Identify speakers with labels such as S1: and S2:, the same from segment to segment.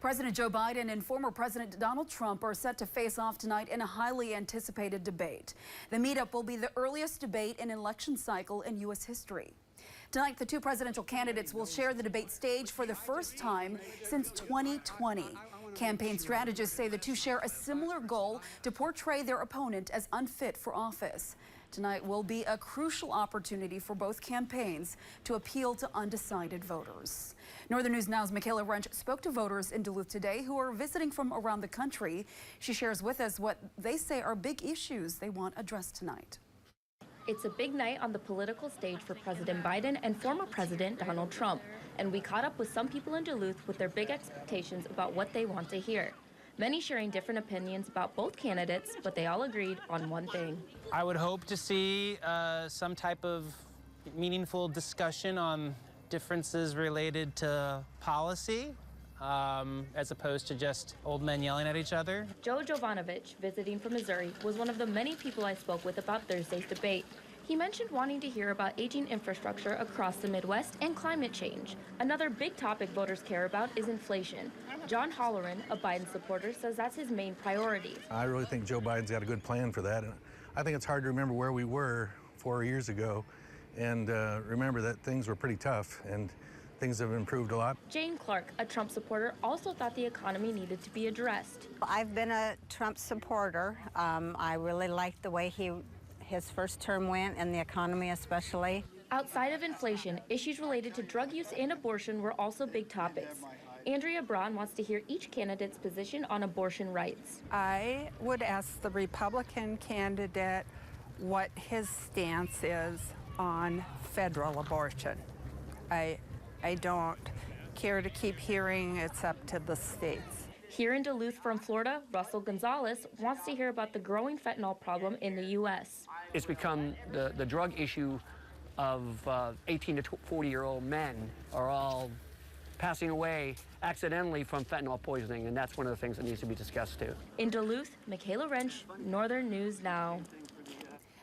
S1: President Joe Biden and former President Donald Trump are set to face off tonight in a highly anticipated debate. The meetup will be the earliest debate in an election cycle in U.S. history. Tonight, the two presidential candidates will share the debate stage for the first time since 2020. Campaign strategists say the two share a similar goal to portray their opponent as unfit for office. Tonight will be a crucial opportunity for both campaigns to appeal to undecided voters. Northern News Now's Michaela Wrench spoke to voters in Duluth today who are visiting from around the country. She shares with us what they say are big issues they want addressed tonight.
S2: It's a big night on the political stage for President Biden and former President Donald Trump. And we caught up with some people in Duluth with their big expectations about what they want to hear. Many sharing different opinions about both candidates, but they all agreed on one thing.
S3: I would hope to see some type of meaningful discussion on differences related to policy, as opposed to just old men yelling at each other.
S2: Joe Jovanovich, visiting from Missouri, was one of the many people I spoke with about Thursday's debate. He mentioned wanting to hear about aging infrastructure across the Midwest and climate change. Another big topic voters care about is inflation. John Holleran, a Biden supporter, says that's his main priority.
S4: I really think Joe Biden's got a good plan for that. And I think it's hard to remember where we were 4 years ago and remember that things were pretty tough and things have improved a lot.
S2: Jane Clark, a Trump supporter, also thought the economy needed to be addressed.
S5: I've been a Trump supporter. I really liked the way his first term went, and the economy especially.
S2: Outside of inflation, issues related to drug use and abortion were also big topics. Andrea Braun wants to hear each candidate's position on abortion rights.
S6: I would ask the Republican candidate what his stance is on federal abortion. I don't care to keep hearing it's up to the states.
S2: Here in Duluth from Florida, Russell Gonzalez wants to hear about the growing fentanyl problem in the U.S.
S7: It's become the drug issue of 18 to 40-year-old men are all passing away accidentally from fentanyl poisoning, and that's one of the things that needs to be discussed too.
S2: In Duluth, Michaela Wrench, Northern News Now.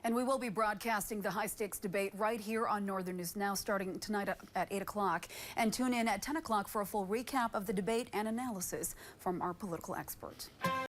S1: And we will be broadcasting the high-stakes debate right here on Northern News Now starting tonight at 8 o'clock. And tune in at 10 o'clock for a full recap of the debate and analysis from our political expert.